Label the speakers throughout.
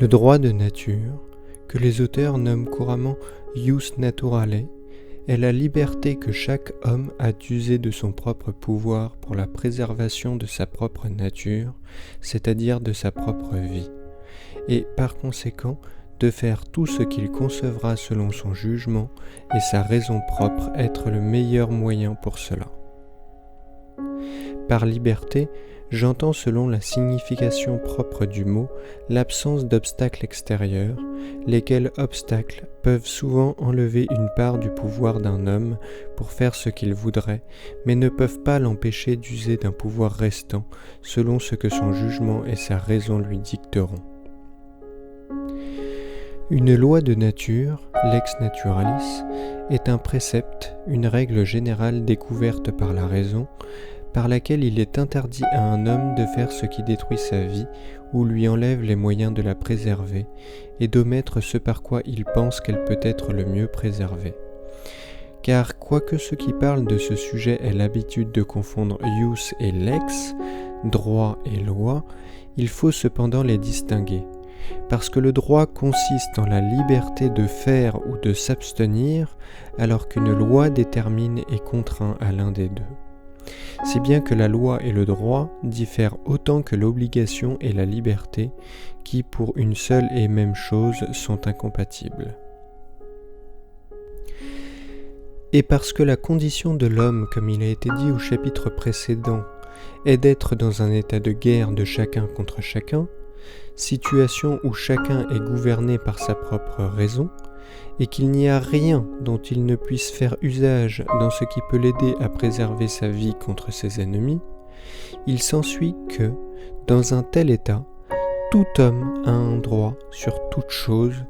Speaker 1: Le droit de nature, que les auteurs nomment couramment jus naturale, est la liberté que chaque homme a d'user de son propre pouvoir pour la préservation de sa propre nature, c'est-à-dire de sa propre vie, et par conséquent de faire tout ce qu'il concevra selon son jugement et sa raison propre être le meilleur moyen pour cela. Par liberté, j'entends selon la signification propre du mot l'absence d'obstacles extérieurs, lesquels obstacles peuvent souvent enlever une part du pouvoir d'un homme pour faire ce qu'il voudrait, mais ne peuvent pas l'empêcher d'user d'un pouvoir restant selon ce que son jugement et sa raison lui dicteront. Une loi de nature, lex naturalis, est un précepte, une règle générale découverte par la raison, par laquelle il est interdit à un homme de faire ce qui détruit sa vie ou lui enlève les moyens de la préserver, et d'omettre ce par quoi il pense qu'elle peut être le mieux préservée. Car quoique ceux qui parlent de ce sujet aient l'habitude de confondre jus et lex, droit et loi, il faut cependant les distinguer, parce que le droit consiste en la liberté de faire ou de s'abstenir, alors qu'une loi détermine et contraint à l'un des deux. Si bien que la loi et le droit diffèrent autant que l'obligation et la liberté, qui pour une seule et même chose sont incompatibles. Et parce que la condition de l'homme, comme il a été dit au chapitre précédent, est d'être dans un état de guerre de chacun contre chacun, situation où chacun est gouverné par sa propre raison, et qu'il n'y a rien dont il ne puisse faire usage dans ce qui peut l'aider à préserver sa vie contre ses ennemis, il s'ensuit que, dans un tel état, tout homme a un droit sur toute chose,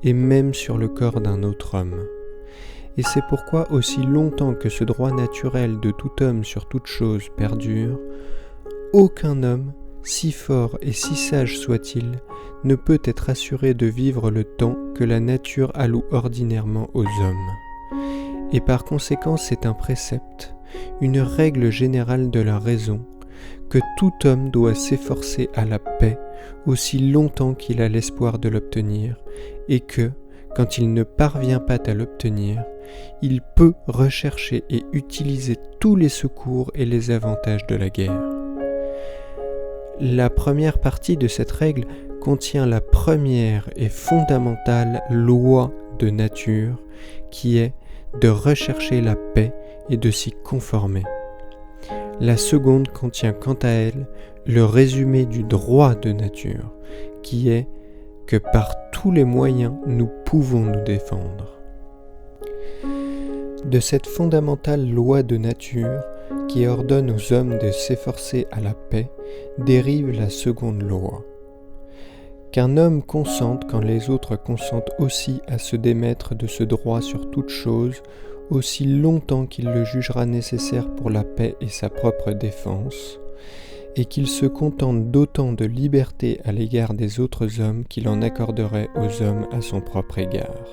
Speaker 1: et même sur le corps d'un autre homme. Et c'est pourquoi aussi longtemps que ce droit naturel de tout homme sur toute chose perdure, aucun homme, si fort et si sage soit-il, ne peut être assuré de vivre le temps que la nature alloue ordinairement aux hommes. Et par conséquent, c'est un précepte, une règle générale de la raison, que tout homme doit s'efforcer à la paix aussi longtemps qu'il a l'espoir de l'obtenir, et que, quand il ne parvient pas à l'obtenir, il peut rechercher et utiliser tous les secours et les avantages de la guerre. La première partie de cette règle contient la première et fondamentale loi de nature, qui est de rechercher la paix et de s'y conformer. La seconde contient quant à elle le résumé du droit de nature, qui est que par tous les moyens nous pouvons nous défendre. De cette fondamentale loi de nature, qui ordonne aux hommes de s'efforcer à la paix, dérive la seconde loi. Qu'un homme consente quand les autres consentent aussi à se démettre de ce droit sur toute chose, aussi longtemps qu'il le jugera nécessaire pour la paix et sa propre défense, et qu'il se contente d'autant de liberté à l'égard des autres hommes qu'il en accorderait aux hommes à son propre égard.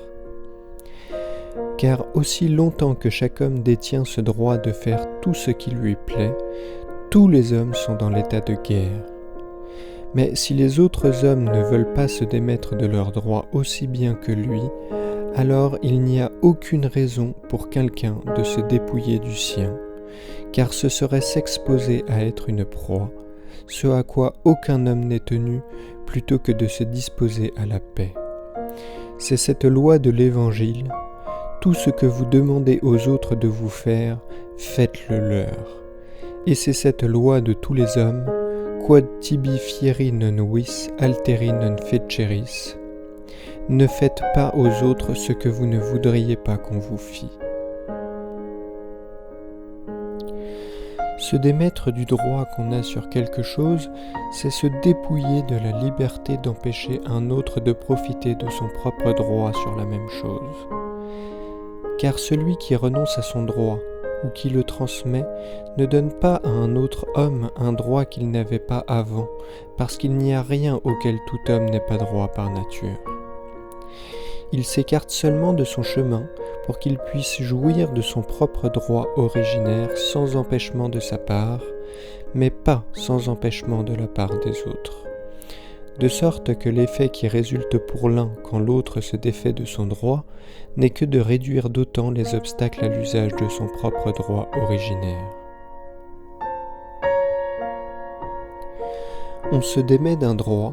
Speaker 1: Car aussi longtemps que chaque homme détient ce droit de faire tout ce qui lui plaît, tous les hommes sont dans l'état de guerre. Mais si les autres hommes ne veulent pas se démettre de leurs droits aussi bien que lui, alors il n'y a aucune raison pour quelqu'un de se dépouiller du sien, car ce serait s'exposer à être une proie, ce à quoi aucun homme n'est tenu plutôt que de se disposer à la paix. C'est cette loi de l'Évangile: tout ce que vous demandez aux autres de vous faire, faites-le leur. Et c'est cette loi de tous les hommes: quod tibi fieri non vis alteri non feceris. Ne faites pas aux autres ce que vous ne voudriez pas qu'on vous fît. Se démettre du droit qu'on a sur quelque chose, c'est se dépouiller de la liberté d'empêcher un autre de profiter de son propre droit sur la même chose. Car celui qui renonce à son droit, ou qui le transmet, ne donne pas à un autre homme un droit qu'il n'avait pas avant, parce qu'il n'y a rien auquel tout homme n'ait pas droit par nature. Il s'écarte seulement de son chemin pour qu'il puisse jouir de son propre droit originaire sans empêchement de sa part, mais pas sans empêchement de la part des autres. de sorte que l'effet qui résulte pour l'un quand l'autre se défait de son droit n'est que de réduire d'autant les obstacles à l'usage de son propre droit originaire. On se démet d'un droit,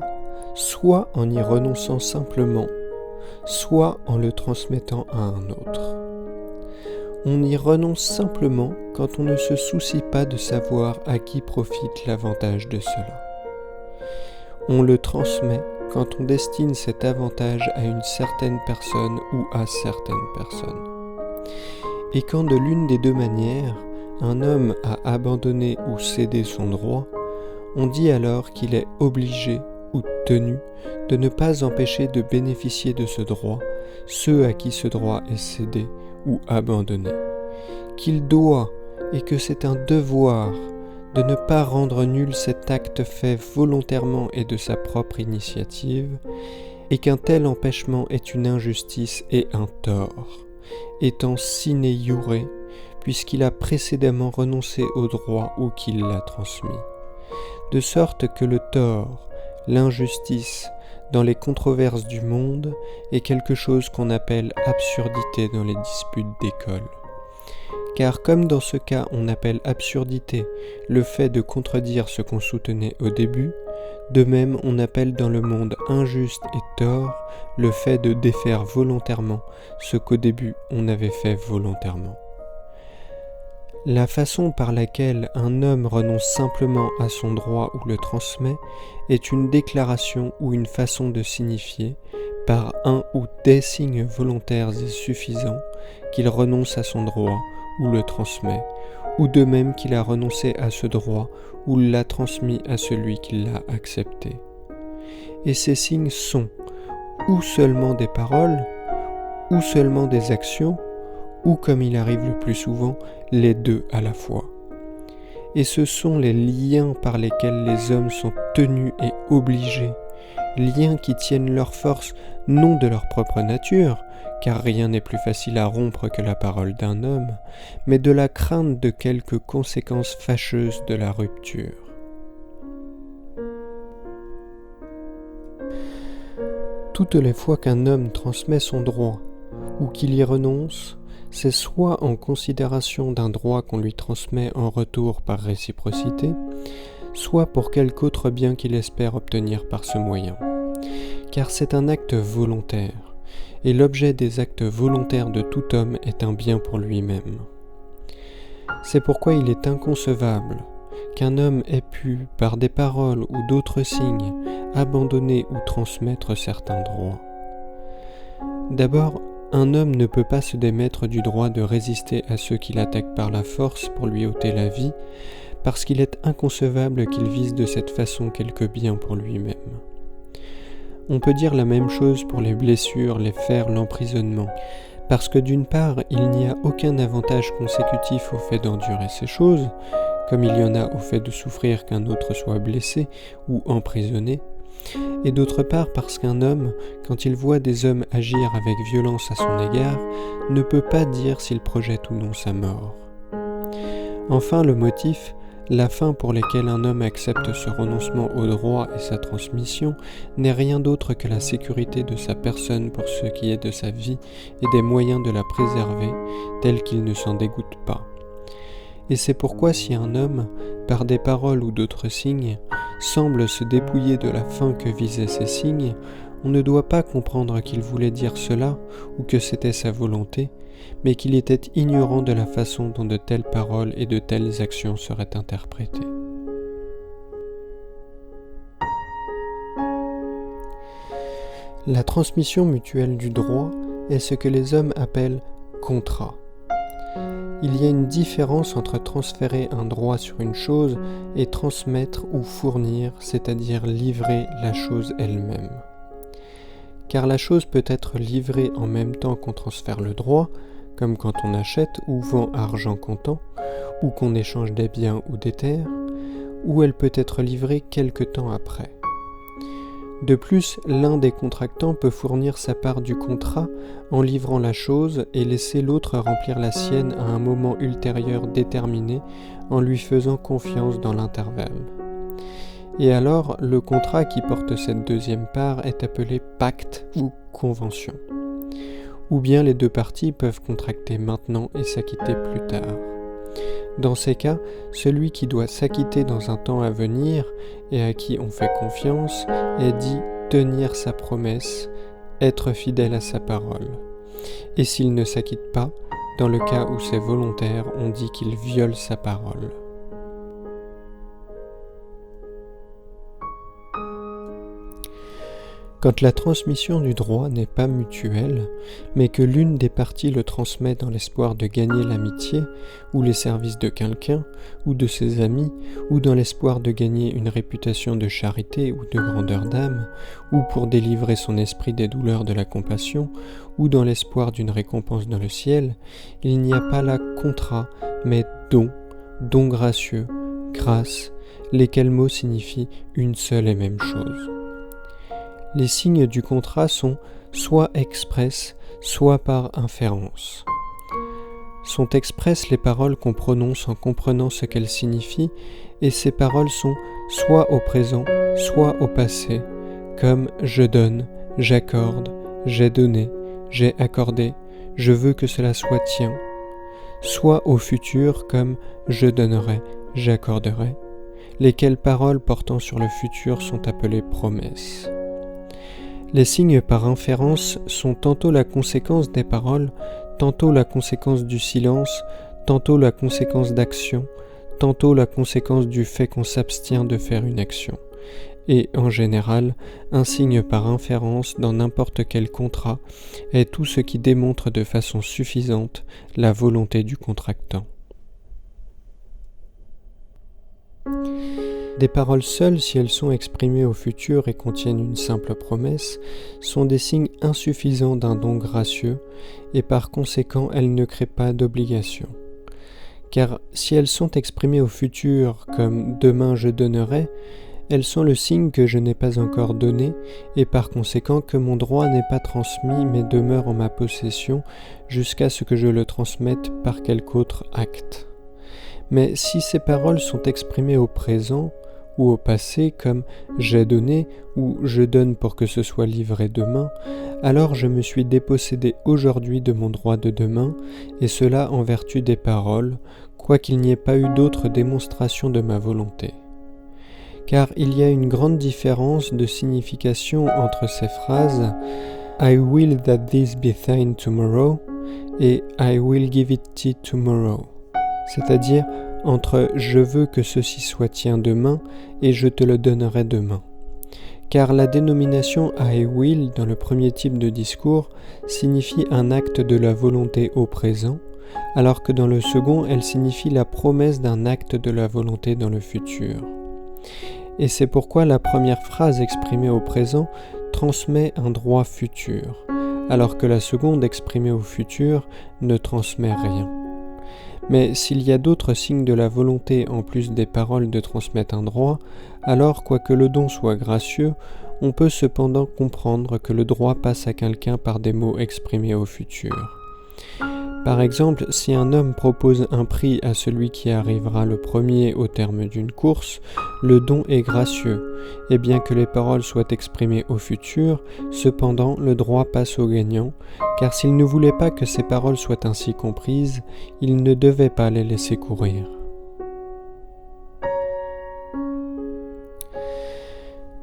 Speaker 1: soit en y renonçant simplement, soit en le transmettant à un autre. On y renonce simplement quand on ne se soucie pas de savoir à qui profite l'avantage de cela. On le transmet quand on destine cet avantage à une certaine personne ou à certaines personnes. Et quand de l'une des deux manières, un homme a abandonné ou cédé son droit, on dit alors qu'il est obligé ou tenu de ne pas empêcher de bénéficier de ce droit ceux à qui ce droit est cédé ou abandonné, qu'il doit et que c'est un devoir de ne pas rendre nul cet acte fait volontairement et de sa propre initiative, et qu'un tel empêchement est une injustice et un tort, étant sine iure, puisqu'il a précédemment renoncé au droit ou qu'il l'a transmis, de sorte que le tort, l'injustice, dans les controverses du monde, est quelque chose qu'on appelle absurdité dans les disputes d'école. Car comme dans ce cas on appelle absurdité le fait de contredire ce qu'on soutenait au début, de même on appelle dans le monde injuste et tort le fait de défaire volontairement ce qu'au début on avait fait volontairement. La façon par laquelle un homme renonce simplement à son droit ou le transmet est une déclaration ou une façon de signifier, par un ou des signes volontaires et suffisants, qu'il renonce à son droit ou le transmet, ou de même qu'il a renoncé à ce droit ou l'a transmis à celui qui l'a accepté. Et ces signes sont ou seulement des paroles, ou seulement des actions, ou comme il arrive le plus souvent, les deux à la fois. Et ce sont les liens par lesquels les hommes sont tenus et obligés, liens qui tiennent leur force non de leur propre nature, car rien n'est plus facile à rompre que la parole d'un homme, mais de la crainte de quelques conséquences fâcheuses de la rupture. Toutes les fois qu'un homme transmet son droit, ou qu'il y renonce, c'est soit en considération d'un droit qu'on lui transmet en retour par réciprocité, soit pour quelque autre bien qu'il espère obtenir par ce moyen. Car c'est un acte volontaire, et l'objet des actes volontaires de tout homme est un bien pour lui-même. C'est pourquoi il est inconcevable qu'un homme ait pu, par des paroles ou d'autres signes, abandonner ou transmettre certains droits. D'abord, un homme ne peut pas se démettre du droit de résister à ceux qui l'attaquent par la force pour lui ôter la vie, parce qu'il est inconcevable qu'il vise de cette façon quelque bien pour lui-même. On peut dire la même chose pour les blessures, les fers, l'emprisonnement, parce que d'une part, il n'y a aucun avantage consécutif au fait d'endurer ces choses, comme il y en a au fait de souffrir qu'un autre soit blessé ou emprisonné, et d'autre part parce qu'un homme, quand il voit des hommes agir avec violence à son égard, ne peut pas dire s'il projette ou non sa mort. Enfin, le motif, la fin pour laquelle un homme accepte ce renoncement au droit et sa transmission n'est rien d'autre que la sécurité de sa personne pour ce qui est de sa vie et des moyens de la préserver, tel qu'il ne s'en dégoûte pas. Et c'est pourquoi si un homme, par des paroles ou d'autres signes, semble se dépouiller de la fin que visaient ces signes, on ne doit pas comprendre qu'il voulait dire cela ou que c'était sa volonté, mais qu'il était ignorant de la façon dont de telles paroles et de telles actions seraient interprétées. La transmission mutuelle du droit est ce que les hommes appellent contrat. Il y a une différence entre transférer un droit sur une chose et transmettre ou fournir, c'est-à-dire livrer la chose elle-même. Car la chose peut être livrée en même temps qu'on transfère le droit, comme quand on achète ou vend argent comptant, ou qu'on échange des biens ou des terres, ou elle peut être livrée quelque temps après. De plus, l'un des contractants peut fournir sa part du contrat en livrant la chose et laisser l'autre remplir la sienne à un moment ultérieur déterminé en lui faisant confiance dans l'intervalle. Et alors, le contrat qui porte cette deuxième part est appelé pacte ou convention. Ou bien les deux parties peuvent contracter maintenant et s'acquitter plus tard. Dans ces cas, celui qui doit s'acquitter dans un temps à venir et à qui on fait confiance est dit tenir sa promesse, être fidèle à sa parole. Et s'il ne s'acquitte pas, dans le cas où c'est volontaire, on dit qu'il viole sa parole. Quand la transmission du droit n'est pas mutuelle, mais que l'une des parties le transmet dans l'espoir de gagner l'amitié, ou les services de quelqu'un, ou de ses amis, ou dans l'espoir de gagner une réputation de charité ou de grandeur d'âme, ou pour délivrer son esprit des douleurs de la compassion, ou dans l'espoir d'une récompense dans le ciel, il n'y a pas là contrat, mais don gracieux, grâce, lesquels mots signifient une seule et même chose. Les signes du contrat sont soit expresses, soit par inférence. Sont expresses les paroles qu'on prononce en comprenant ce qu'elles signifient, et ces paroles sont soit au présent, soit au passé, comme je donne, j'accorde, j'ai donné, j'ai accordé, je veux que cela soit tien, soit au futur comme je donnerai, j'accorderai, lesquelles paroles portant sur le futur sont appelées promesses. Les signes par inférence sont tantôt la conséquence des paroles, tantôt la conséquence du silence, tantôt la conséquence d'action, tantôt la conséquence du fait qu'on s'abstient de faire une action. Et, en général, un signe par inférence dans n'importe quel contrat est tout ce qui démontre de façon suffisante la volonté du contractant. Des paroles seules, si elles sont exprimées au futur et contiennent une simple promesse, sont des signes insuffisants d'un don gracieux, et par conséquent elles ne créent pas d'obligation. Car si elles sont exprimées au futur comme « demain je donnerai », elles sont le signe que je n'ai pas encore donné, et par conséquent que mon droit n'est pas transmis mais demeure en ma possession jusqu'à ce que je le transmette par quelque autre acte. Mais si ces paroles sont exprimées au présent, ou au passé comme « j'ai donné » ou « je donne pour que ce soit livré demain », alors je me suis dépossédé aujourd'hui de mon droit de demain, et cela en vertu des paroles, quoiqu'il n'y ait pas eu d'autre démonstration de ma volonté. Car il y a une grande différence de signification entre ces phrases « I will that this be thine tomorrow » et « I will give it thee tomorrow », c'est-à-dire entre « je veux que ceci soit tien demain » et « je te le donnerai demain ». Car la dénomination « I will » dans le premier type de discours signifie un acte de la volonté au présent, alors que dans le second, elle signifie la promesse d'un acte de la volonté dans le futur. Et c'est pourquoi la première phrase exprimée au présent transmet un droit futur, alors que la seconde exprimée au futur ne transmet rien. Mais s'il y a d'autres signes de la volonté en plus des paroles de transmettre un droit, alors quoique le don soit gracieux, on peut cependant comprendre que le droit passe à quelqu'un par des mots exprimés au futur. Par exemple, si un homme propose un prix à celui qui arrivera le premier au terme d'une course, le don est gracieux, et bien que les paroles soient exprimées au futur, cependant le droit passe au gagnant, car s'il ne voulait pas que ces paroles soient ainsi comprises, il ne devait pas les laisser courir.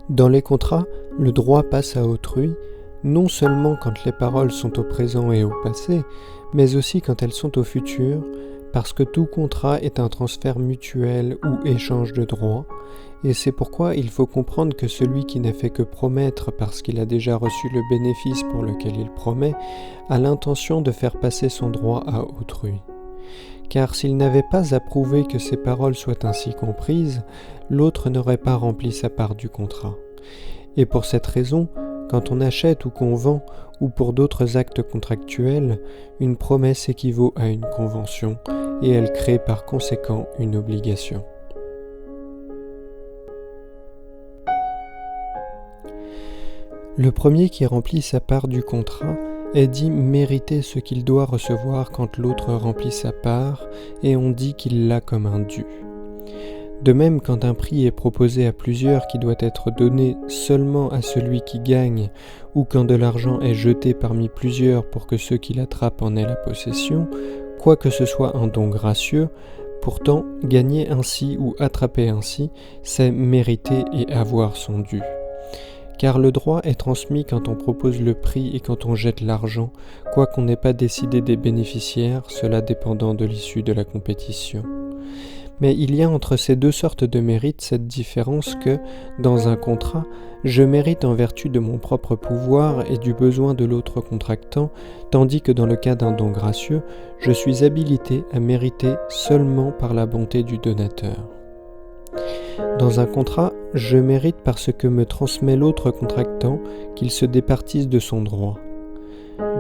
Speaker 1: Dans les contrats, le droit passe à autrui, non seulement quand les paroles sont au présent et au passé, mais aussi quand elles sont au futur, parce que tout contrat est un transfert mutuel ou échange de droits, et c'est pourquoi il faut comprendre que celui qui n'a fait que promettre parce qu'il a déjà reçu le bénéfice pour lequel il promet, a l'intention de faire passer son droit à autrui. Car s'il n'avait pas à prouver que ses paroles soient ainsi comprises, l'autre n'aurait pas rempli sa part du contrat. Et pour cette raison, quand on achète ou qu'on vend, ou pour d'autres actes contractuels, une promesse équivaut à une convention, et elle crée par conséquent une obligation. Le premier qui remplit sa part du contrat est dit mériter ce qu'il doit recevoir quand l'autre remplit sa part, et on dit qu'il l'a comme un dû. De même, quand un prix est proposé à plusieurs qui doit être donné seulement à celui qui gagne, ou quand de l'argent est jeté parmi plusieurs pour que ceux qui l'attrapent en aient la possession, quoique ce soit un don gracieux, pourtant gagner ainsi ou attraper ainsi, c'est mériter et avoir son dû. Car le droit est transmis quand on propose le prix et quand on jette l'argent, quoiqu'on n'ait pas décidé des bénéficiaires, cela dépendant de l'issue de la compétition. Mais il y a entre ces deux sortes de mérite cette différence que, dans un contrat, je mérite en vertu de mon propre pouvoir et du besoin de l'autre contractant, tandis que dans le cas d'un don gracieux, je suis habilité à mériter seulement par la bonté du donateur. Dans un contrat, je mérite parce que me transmet l'autre contractant qu'il se départisse de son droit.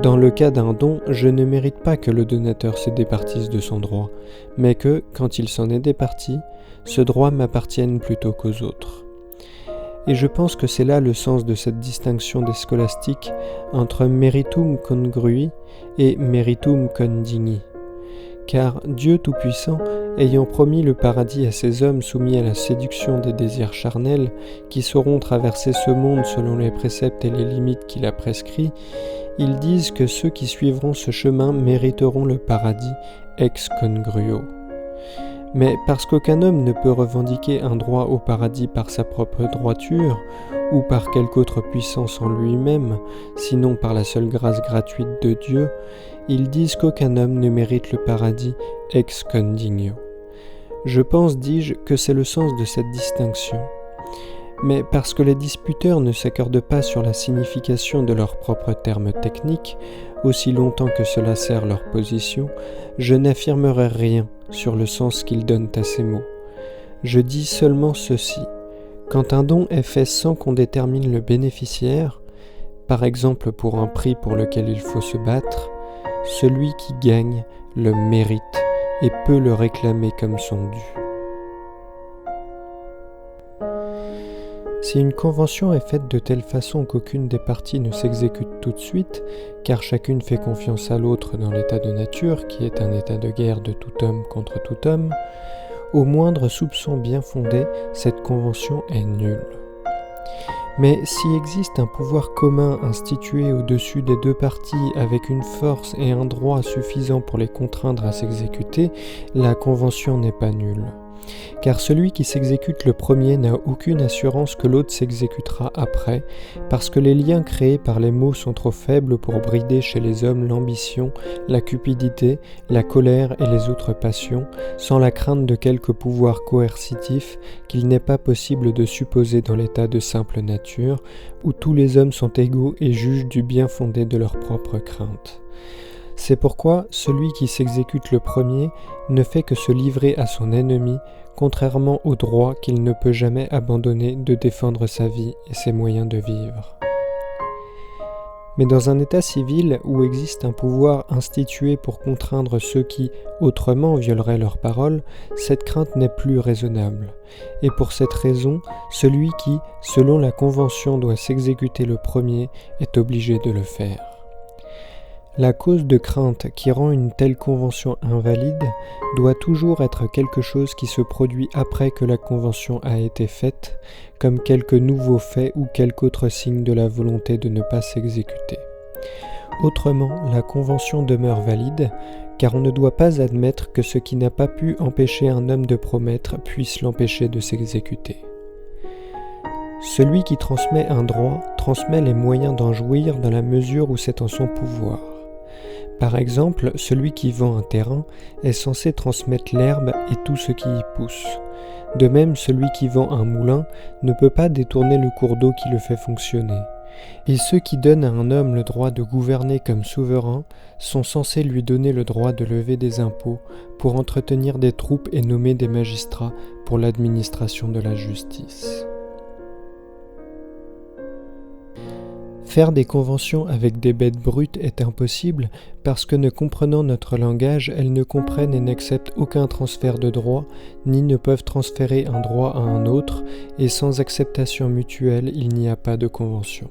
Speaker 1: Dans le cas d'un don, je ne mérite pas que le donateur se départisse de son droit, mais que, quand il s'en est départi, ce droit m'appartienne plutôt qu'aux autres. Et je pense que c'est là le sens de cette distinction des scolastiques entre meritum congrui et meritum condigni. Car Dieu Tout-Puissant, ayant promis le paradis à ces hommes soumis à la séduction des désirs charnels, qui sauront traverser ce monde selon les préceptes et les limites qu'il a prescrits, ils disent que ceux qui suivront ce chemin mériteront le paradis ex congruo. Mais parce qu'aucun homme ne peut revendiquer un droit au paradis par sa propre droiture, ou par quelque autre puissance en lui-même, sinon par la seule grâce gratuite de Dieu, ils disent qu'aucun homme ne mérite le paradis ex condigno. Je pense, dis-je, que c'est le sens de cette distinction. Mais parce que les disputeurs ne s'accordent pas sur la signification de leurs propres termes techniques, aussi longtemps que cela sert leur position, je n'affirmerai rien sur le sens qu'ils donnent à ces mots. Je dis seulement ceci. Quand un don est fait sans qu'on détermine le bénéficiaire, par exemple pour un prix pour lequel il faut se battre, celui qui gagne le mérite et peut le réclamer comme son dû. Si une convention est faite de telle façon qu'aucune des parties ne s'exécute tout de suite, car chacune fait confiance à l'autre dans l'état de nature, qui est un état de guerre de tout homme contre tout homme, au moindre soupçon bien fondé, cette convention est nulle. Mais s'il existe un pouvoir commun institué au-dessus des deux parties avec une force et un droit suffisants pour les contraindre à s'exécuter, la convention n'est pas nulle. Car celui qui s'exécute le premier n'a aucune assurance que l'autre s'exécutera après, parce que les liens créés par les mots sont trop faibles pour brider chez les hommes l'ambition, la cupidité, la colère et les autres passions, sans la crainte de quelque pouvoir coercitif qu'il n'est pas possible de supposer dans l'état de simple nature, où tous les hommes sont égaux et jugent du bien fondé de leur propre crainte. C'est pourquoi celui qui s'exécute le premier ne fait que se livrer à son ennemi, contrairement au droit qu'il ne peut jamais abandonner de défendre sa vie et ses moyens de vivre. Mais dans un état civil où existe un pouvoir institué pour contraindre ceux qui, autrement, violeraient leurs paroles, cette crainte n'est plus raisonnable. Et pour cette raison, celui qui, selon la convention, doit s'exécuter le premier est obligé de le faire. La cause de crainte qui rend une telle convention invalide doit toujours être quelque chose qui se produit après que la convention a été faite, comme quelque nouveau fait ou quelque autre signe de la volonté de ne pas s'exécuter. Autrement, la convention demeure valide, car on ne doit pas admettre que ce qui n'a pas pu empêcher un homme de promettre puisse l'empêcher de s'exécuter. Celui qui transmet un droit transmet les moyens d'en jouir dans la mesure où c'est en son pouvoir. Par exemple, celui qui vend un terrain est censé transmettre l'herbe et tout ce qui y pousse. De même, celui qui vend un moulin ne peut pas détourner le cours d'eau qui le fait fonctionner. Et ceux qui donnent à un homme le droit de gouverner comme souverain sont censés lui donner le droit de lever des impôts pour entretenir des troupes et nommer des magistrats pour l'administration de la justice. Faire des conventions avec des bêtes brutes est impossible parce que ne comprenant notre langage, elles ne comprennent et n'acceptent aucun transfert de droit, ni ne peuvent transférer un droit à un autre, et sans acceptation mutuelle, il n'y a pas de convention.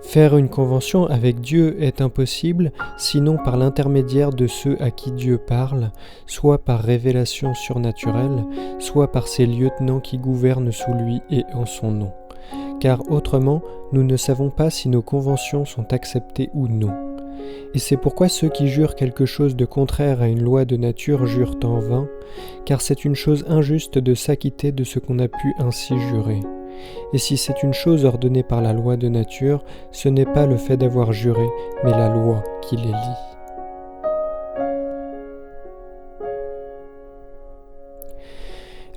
Speaker 1: Faire une convention avec Dieu est impossible, sinon par l'intermédiaire de ceux à qui Dieu parle, soit par révélation surnaturelle, soit par ses lieutenants qui gouvernent sous lui et en son nom. Car autrement, nous ne savons pas si nos conventions sont acceptées ou non. Et c'est pourquoi ceux qui jurent quelque chose de contraire à une loi de nature jurent en vain, car c'est une chose injuste de s'acquitter de ce qu'on a pu ainsi jurer. Et si c'est une chose ordonnée par la loi de nature, ce n'est pas le fait d'avoir juré, mais la loi qui les lie.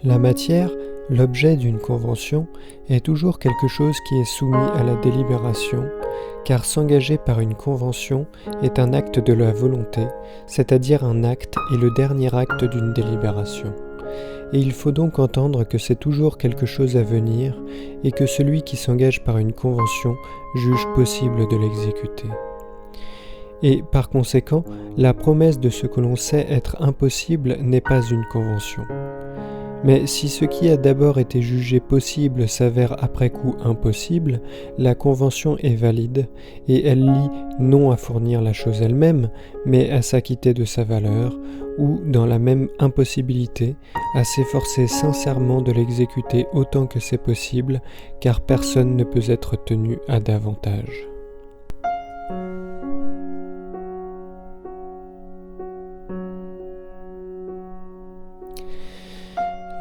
Speaker 1: La matière, l'objet d'une convention, est toujours quelque chose qui est soumis à la délibération, car s'engager par une convention est un acte de la volonté, c'est-à-dire un acte et le dernier acte d'une délibération. Et il faut donc entendre que c'est toujours quelque chose à venir et que celui qui s'engage par une convention juge possible de l'exécuter. Et par conséquent, la promesse de ce que l'on sait être impossible n'est pas une convention. Mais si ce qui a d'abord été jugé possible s'avère après coup impossible, la convention est valide et elle lie non à fournir la chose elle-même, mais à s'acquitter de sa valeur, ou, dans la même impossibilité, à s'efforcer sincèrement de l'exécuter autant que c'est possible, car personne ne peut être tenu à davantage.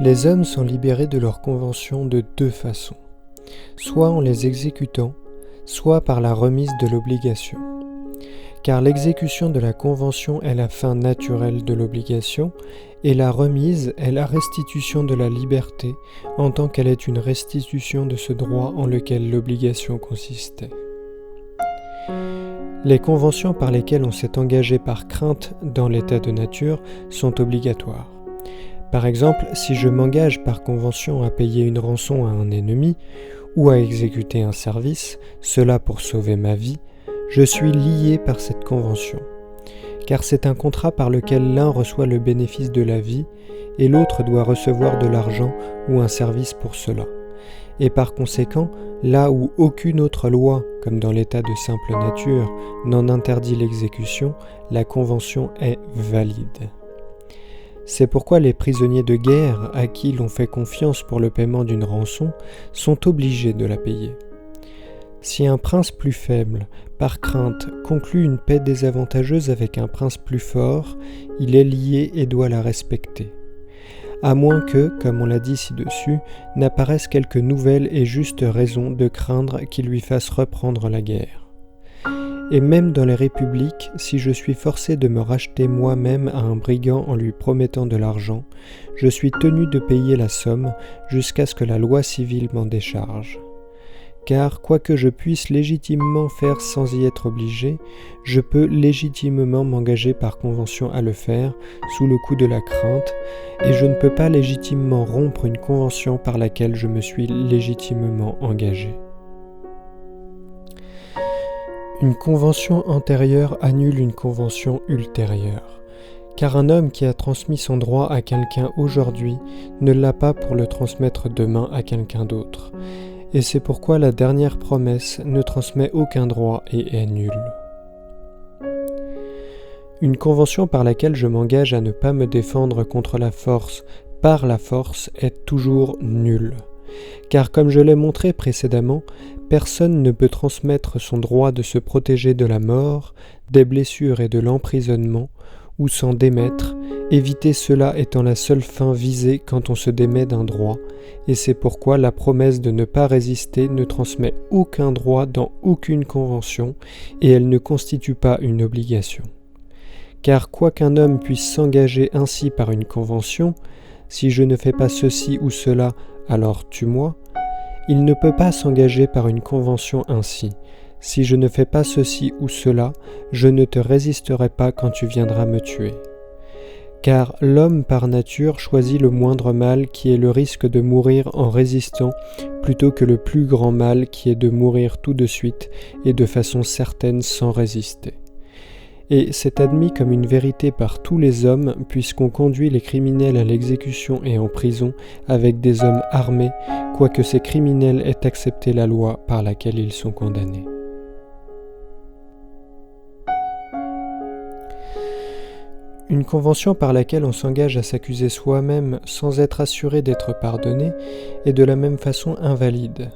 Speaker 1: Les hommes sont libérés de leurs conventions de deux façons, soit en les exécutant, soit par la remise de l'obligation. Car l'exécution de la convention est la fin naturelle de l'obligation, et la remise est la restitution de la liberté, en tant qu'elle est une restitution de ce droit en lequel l'obligation consistait. Les conventions par lesquelles on s'est engagé par crainte dans l'état de nature sont obligatoires. Par exemple, si je m'engage par convention à payer une rançon à un ennemi ou à exécuter un service, cela pour sauver ma vie, je suis lié par cette convention, car c'est un contrat par lequel l'un reçoit le bénéfice de la vie et l'autre doit recevoir de l'argent ou un service pour cela. Et par conséquent, là où aucune autre loi, comme dans l'état de simple nature, n'en interdit l'exécution, la convention est valide. C'est pourquoi les prisonniers de guerre à qui l'on fait confiance pour le paiement d'une rançon sont obligés de la payer. Si un prince plus faible, par crainte, conclut une paix désavantageuse avec un prince plus fort, il est lié et doit la respecter. À moins que, comme on l'a dit ci-dessus, n'apparaissent quelques nouvelles et justes raisons de craindre qu'il lui fasse reprendre la guerre. Et même dans les républiques, si je suis forcé de me racheter moi-même à un brigand en lui promettant de l'argent, je suis tenu de payer la somme jusqu'à ce que la loi civile m'en décharge. Car, quoique je puisse légitimement faire sans y être obligé, je peux légitimement m'engager par convention à le faire, sous le coup de la crainte, et je ne peux pas légitimement rompre une convention par laquelle je me suis légitimement engagé. Une convention antérieure annule une convention ultérieure, car un homme qui a transmis son droit à quelqu'un aujourd'hui ne l'a pas pour le transmettre demain à quelqu'un d'autre, et c'est pourquoi la dernière promesse ne transmet aucun droit et est nulle. Une convention par laquelle je m'engage à ne pas me défendre contre la force par la force est toujours nulle. Car comme je l'ai montré précédemment, personne ne peut transmettre son droit de se protéger de la mort, des blessures et de l'emprisonnement, ou s'en démettre, éviter cela étant la seule fin visée quand on se démet d'un droit, et c'est pourquoi la promesse de ne pas résister ne transmet aucun droit dans aucune convention, et elle ne constitue pas une obligation. Car quoi qu'un homme puisse s'engager ainsi par une convention, si je ne fais pas ceci ou cela, alors tue-moi, il ne peut pas s'engager par une convention ainsi. Si je ne fais pas ceci ou cela, je ne te résisterai pas quand tu viendras me tuer. Car l'homme par nature choisit le moindre mal qui est le risque de mourir en résistant plutôt que le plus grand mal qui est de mourir tout de suite et de façon certaine sans résister. Et c'est admis comme une vérité par tous les hommes puisqu'on conduit les criminels à l'exécution et en prison avec des hommes armés, quoique ces criminels aient accepté la loi par laquelle ils sont condamnés. Une convention par laquelle on s'engage à s'accuser soi-même sans être assuré d'être pardonné est de la même façon invalide.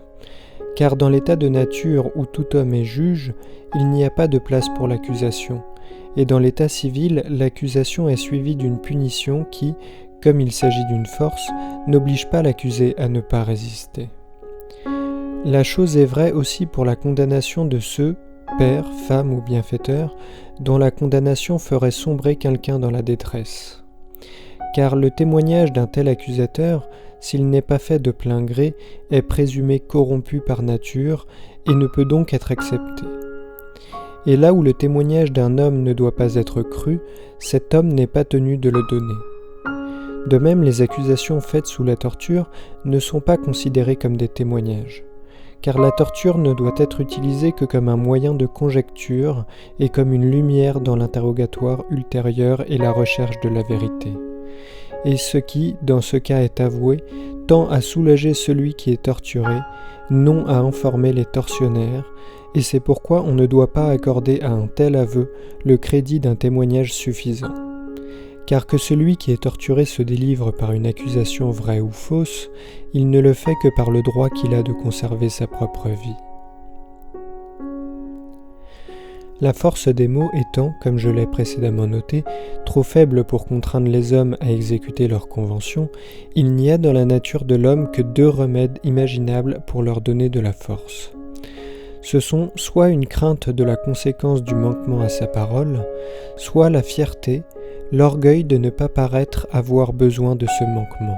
Speaker 1: Car dans l'état de nature où tout homme est juge, il n'y a pas de place pour l'accusation. Et dans l'état civil, l'accusation est suivie d'une punition qui, comme il s'agit d'une force, n'oblige pas l'accusé à ne pas résister. La chose est vraie aussi pour la condamnation de ceux, pères, femmes ou bienfaiteurs, dont la condamnation ferait sombrer quelqu'un dans la détresse. Car le témoignage d'un tel accusateur, s'il n'est pas fait de plein gré, est présumé corrompu par nature et ne peut donc être accepté. Et là où le témoignage d'un homme ne doit pas être cru, cet homme n'est pas tenu de le donner. De même, les accusations faites sous la torture ne sont pas considérées comme des témoignages. Car la torture ne doit être utilisée que comme un moyen de conjecture et comme une lumière dans l'interrogatoire ultérieur et la recherche de la vérité. Et ce qui, dans ce cas, est avoué, tend à soulager celui qui est torturé, non à informer les tortionnaires, et c'est pourquoi on ne doit pas accorder à un tel aveu le crédit d'un témoignage suffisant. Car que celui qui est torturé se délivre par une accusation vraie ou fausse, il ne le fait que par le droit qu'il a de conserver sa propre vie. La force des mots étant, comme je l'ai précédemment noté, trop faible pour contraindre les hommes à exécuter leurs conventions, il n'y a dans la nature de l'homme que 2 remèdes imaginables pour leur donner de la force. Ce sont soit une crainte de la conséquence du manquement à sa parole, soit la fierté, l'orgueil de ne pas paraître avoir besoin de ce manquement.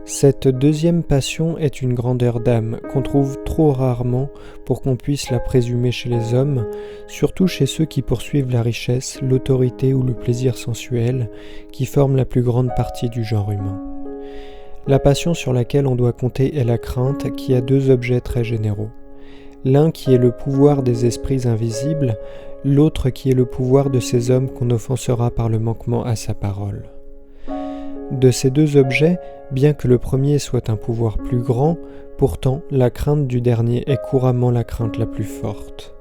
Speaker 1: Cette deuxième passion est une grandeur d'âme qu'on trouve trop rarement pour qu'on puisse la présumer chez les hommes, surtout chez ceux qui poursuivent la richesse, l'autorité ou le plaisir sensuel, qui forment la plus grande partie du genre humain. La passion sur laquelle on doit compter est la crainte qui a 2 objets très généraux. L'un qui est le pouvoir des esprits invisibles, l'autre qui est le pouvoir de ces hommes qu'on offensera par le manquement à sa parole. De ces 2 objets, bien que le premier soit un pouvoir plus grand, pourtant la crainte du dernier est couramment la crainte la plus forte.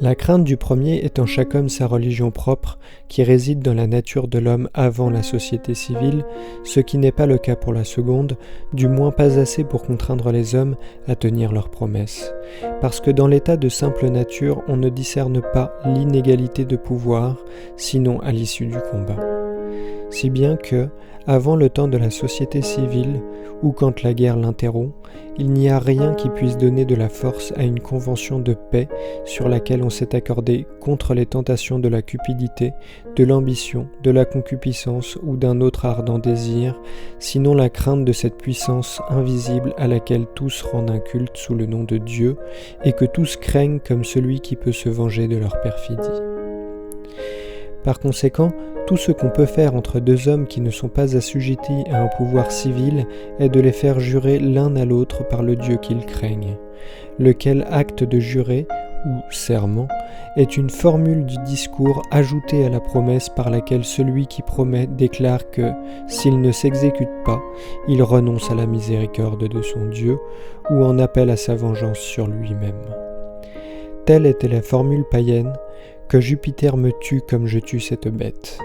Speaker 1: La crainte du premier est en chaque homme sa religion propre, qui réside dans la nature de l'homme avant la société civile, ce qui n'est pas le cas pour la seconde, du moins pas assez pour contraindre les hommes à tenir leurs promesses. Parce que dans l'état de simple nature, on ne discerne pas l'inégalité de pouvoir, sinon à l'issue du combat. Si bien que, avant le temps de la société civile, ou quand la guerre l'interrompt, il n'y a rien qui puisse donner de la force à une convention de paix sur laquelle on s'est accordé contre les tentations de la cupidité, de l'ambition, de la concupiscence ou d'un autre ardent désir, sinon la crainte de cette puissance invisible à laquelle tous rendent un culte sous le nom de Dieu et que tous craignent comme celui qui peut se venger de leur perfidie. Par conséquent, tout ce qu'on peut faire entre 2 hommes qui ne sont pas assujettis à un pouvoir civil est de les faire jurer l'un à l'autre par le Dieu qu'ils craignent, lequel acte de jurer, ou serment, est une formule du discours ajoutée à la promesse par laquelle celui qui promet déclare que, s'il ne s'exécute pas, il renonce à la miséricorde de son Dieu ou en appelle à sa vengeance sur lui-même. Telle était la formule païenne, que Jupiter me tue comme je tue cette bête.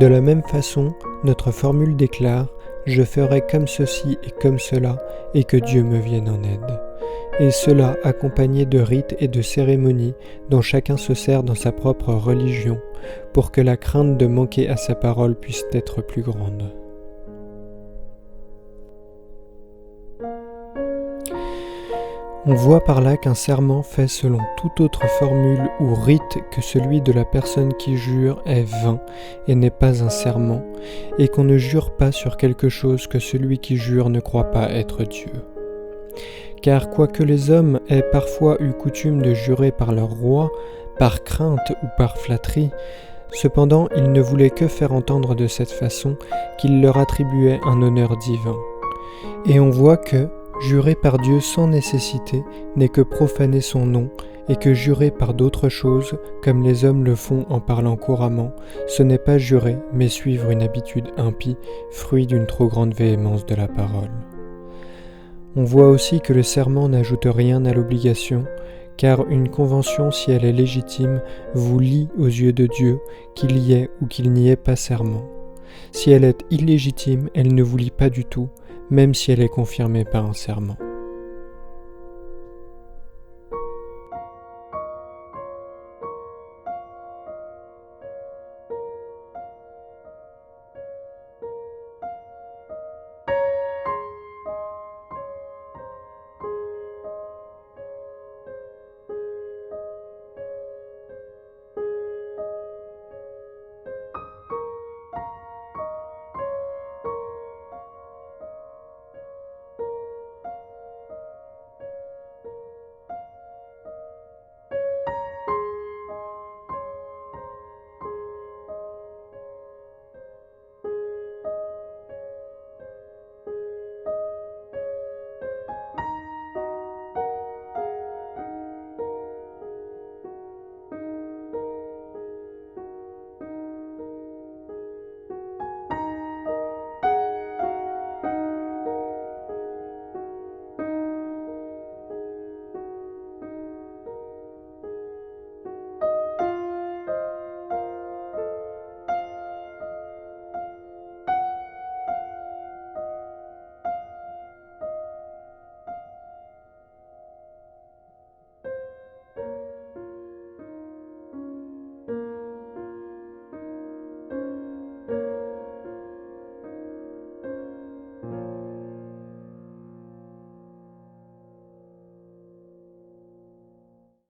Speaker 1: De la même façon, notre formule déclare « Je ferai comme ceci et comme cela, et que Dieu me vienne en aide ». Et cela accompagné de rites et de cérémonies dont chacun se sert dans sa propre religion, pour que la crainte de manquer à sa parole puisse être plus grande. On voit par là qu'un serment fait selon toute autre formule ou rite que celui de la personne qui jure est vain et n'est pas un serment, et qu'on ne jure pas sur quelque chose que celui qui jure ne croit pas être Dieu. Car quoique les hommes aient parfois eu coutume de jurer par leur roi, par crainte ou par flatterie, cependant ils ne voulaient que faire entendre de cette façon qu'il leur attribuait un honneur divin. Et on voit que, jurer par Dieu sans nécessité n'est que profaner son nom, et que jurer par d'autres choses, comme les hommes le font en parlant couramment, ce n'est pas jurer, mais suivre une habitude impie, fruit d'une trop grande véhémence de la parole. On voit aussi que le serment n'ajoute rien à l'obligation, car une convention, si elle est légitime, vous lie aux yeux de Dieu, qu'il y ait ou qu'il n'y ait pas serment. Si elle est illégitime, elle ne vous lie pas du tout, même si elle est confirmée par un serment.